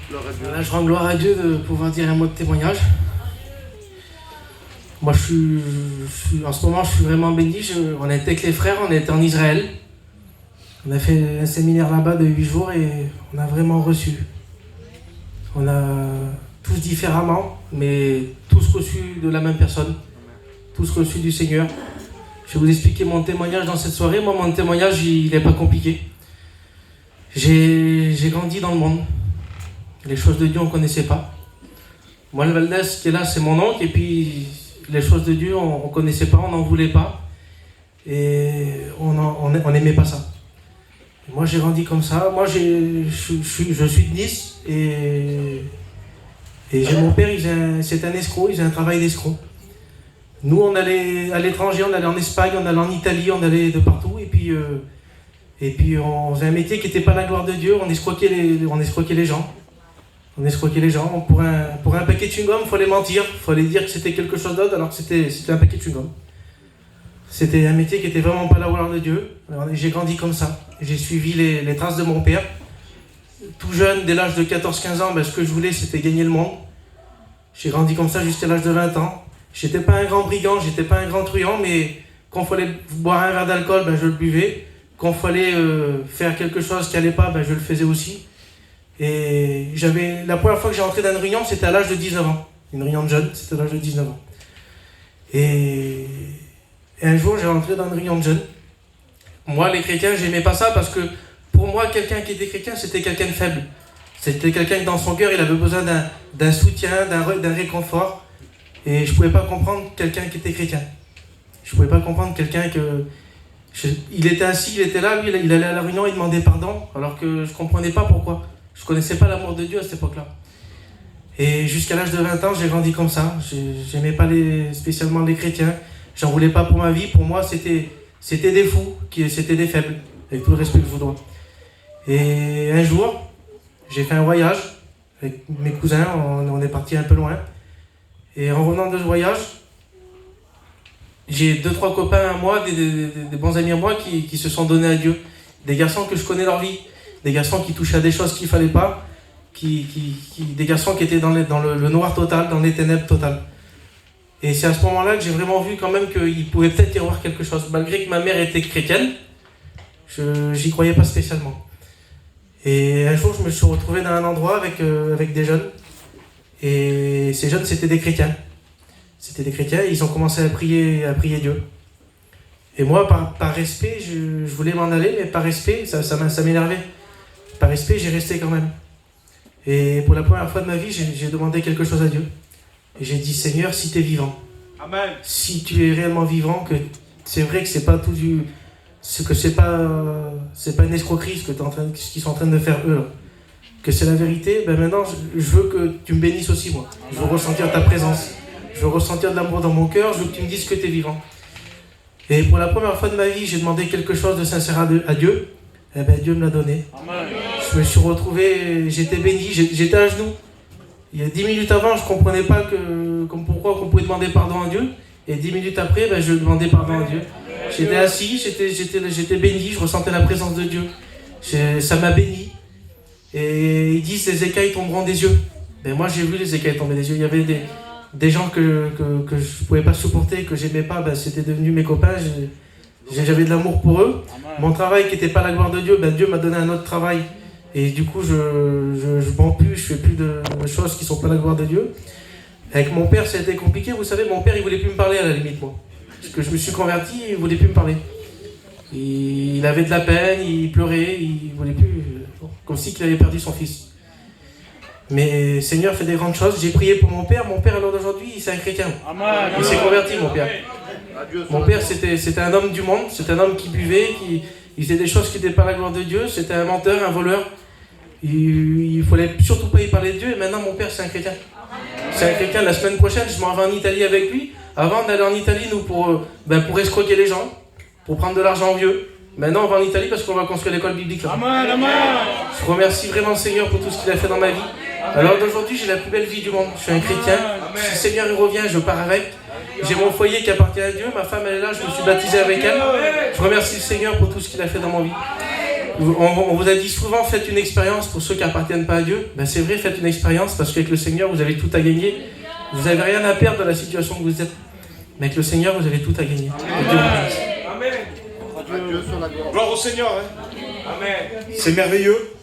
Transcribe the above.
Voilà, je rends gloire à Dieu de pouvoir dire un mot de témoignage. Moi, en ce moment, je suis vraiment béni. On était avec les frères, on était en Israël. On a fait un séminaire là-bas de 8 jours et on a vraiment reçu. On a tous différemment, mais tous reçus de la même personne. Tous reçus du Seigneur. Je vais vous expliquer mon témoignage dans cette soirée. Moi, mon témoignage, il n'est pas compliqué. J'ai grandi dans le monde. Les choses de Dieu, on ne connaissait pas. Moi, le Valdez qui est là, c'est mon oncle. Et puis, les choses de Dieu, on ne connaissait pas, on n'en voulait pas. Et on n'aimait pas ça. Et moi, j'ai grandi comme ça. Moi, je suis de Nice. Et j'ai mon père, c'est un escroc, il faisait un travail d'escroc. Nous, on allait à l'étranger, on allait en Espagne, on allait en Italie, on allait de partout. Et puis on faisait un métier qui n'était pas la gloire de Dieu. On escroquait les gens. Pour un paquet de chewing-gum, il fallait mentir. Il fallait dire que c'était quelque chose d'autre alors que c'était un paquet de chewing-gum. C'était un métier qui n'était vraiment pas la gloire de Dieu. Alors, j'ai grandi comme ça. J'ai suivi les traces de mon père. Tout jeune, dès l'âge de 14-15 ans, ce que je voulais, c'était gagner le monde. J'ai grandi comme ça jusqu'à l'âge de 20 ans. J'étais pas un grand brigand, j'étais pas un grand truand, mais quand il fallait boire un verre d'alcool, je le buvais. Quand il fallait faire quelque chose qui allait pas, je le faisais aussi. Et la première fois que j'ai rentré dans une réunion, c'était à l'âge de 19 ans. Une réunion de jeunes, c'était à l'âge de 19 ans. Et un jour, j'ai rentré dans une réunion de jeunes. Moi, les chrétiens, j'aimais pas ça parce que pour moi, quelqu'un qui était chrétien, c'était quelqu'un de faible. C'était quelqu'un qui, dans son cœur, il avait besoin d'un soutien, d'un réconfort. Et je ne pouvais pas comprendre quelqu'un qui était chrétien. Je ne pouvais pas comprendre quelqu'un que... il était assis, il était là, lui, il allait à la réunion, il demandait pardon, alors que je ne comprenais pas pourquoi. Je ne connaissais pas l'amour de Dieu à cette époque-là. Et jusqu'à l'âge de 20 ans, j'ai grandi comme ça. Je n'aimais pas spécialement les chrétiens. J'en voulais pas pour ma vie. Pour moi, c'était des fous, c'était des faibles, avec tout le respect que je vous dois. Et un jour, j'ai fait un voyage avec mes cousins, on est parti un peu loin. Et en revenant de ce voyage, j'ai 2-3 copains à moi, des bons amis à moi qui se sont donnés à Dieu. Des garçons que je connais leur vie, des garçons qui touchaient à des choses qu'il ne fallait pas, des garçons qui étaient dans le noir total, dans les ténèbres totales. Et c'est à ce moment-là que j'ai vraiment vu quand même qu'il pouvait peut-être y avoir quelque chose. Malgré que ma mère était chrétienne, j'y croyais pas spécialement. Et un jour, je me suis retrouvé dans un endroit avec des jeunes. Et ces jeunes, c'était des chrétiens. C'était des chrétiens et ils ont commencé à prier Dieu. Et moi, par respect, je voulais m'en aller, mais par respect, ça m'énervait. Par respect, j'ai resté quand même. Et pour la première fois de ma vie, j'ai demandé quelque chose à Dieu. Et j'ai dit, Seigneur, si tu es vivant, Amen. Si tu es réellement vivant, que c'est vrai que c'est pas tout c'est pas une escroquerie ce qu'ils sont en train de faire eux, là. Que c'est la vérité, maintenant je veux que tu me bénisses aussi moi. Je veux ressentir ta présence. Je veux ressentir de l'amour dans mon cœur, je veux que tu me dises que tu es vivant. Et pour la première fois de ma vie, j'ai demandé quelque chose de sincère à Dieu. Et Dieu me l'a donné. Amen. Je me suis retrouvé, j'étais béni, j'étais à genoux. Il y a 10 minutes avant, je ne comprenais pas pourquoi on pouvait demander pardon à Dieu. Et 10 minutes après, je demandais pardon à Dieu. J'étais assis, j'étais béni, je ressentais la présence de Dieu. Ça m'a béni. Et ils disent les écailles tomberont des yeux. Moi j'ai vu les écailles tomber des yeux. Il y avait des gens que je ne pouvais pas supporter, que j'aimais pas, c'était devenu mes copains. J'avais de l'amour pour eux. Mon travail qui n'était pas la gloire de Dieu, Dieu m'a donné un autre travail. Et du coup je vends plus, je fais plus de choses qui ne sont pas la gloire de Dieu. Avec mon père, ça a été compliqué. Vous savez, mon père il ne voulait plus me parler à la limite moi. Parce que je me suis converti, il ne voulait plus me parler. Il avait de la peine, il pleurait, il ne voulait plus, comme si il avait perdu son fils. Mais Seigneur fait des grandes choses. J'ai prié pour mon père. Mon père, alors d'aujourd'hui, c'est un chrétien. Il s'est converti, mon père. Mon père, c'était un homme du monde. C'était un homme qui buvait, il faisait des choses qui n'étaient pas la gloire de Dieu. C'était un menteur, un voleur. Il ne fallait surtout pas y parler de Dieu. Et maintenant, mon père, c'est un chrétien. C'est un chrétien. La semaine prochaine, je m'en vais en Italie avec lui. Avant d'aller en Italie, nous, pour escroquer les gens, pour prendre de l'argent vieux. Maintenant, on va en Italie parce qu'on va construire l'école biblique là. Amen, amen. Je remercie vraiment le Seigneur pour tout ce qu'il a fait dans ma vie. Alors d'aujourd'hui, j'ai la plus belle vie du monde. Je suis un chrétien. Si le Seigneur il revient, je pars avec. J'ai mon foyer qui appartient à Dieu. Ma femme, elle est là. Je me suis baptisé avec elle. Je remercie le Seigneur pour tout ce qu'il a fait dans ma vie. On vous a dit souvent, faites une expérience pour ceux qui n'appartiennent pas à Dieu. Ben, c'est vrai, faites une expérience parce qu'avec le Seigneur, vous avez tout à gagner. Vous n'avez rien à perdre dans la situation que vous êtes. Mais avec le Seigneur, vous avez tout à gagner. Amen. Amen. Gloire au Seigneur. Hein. Amen. C'est merveilleux.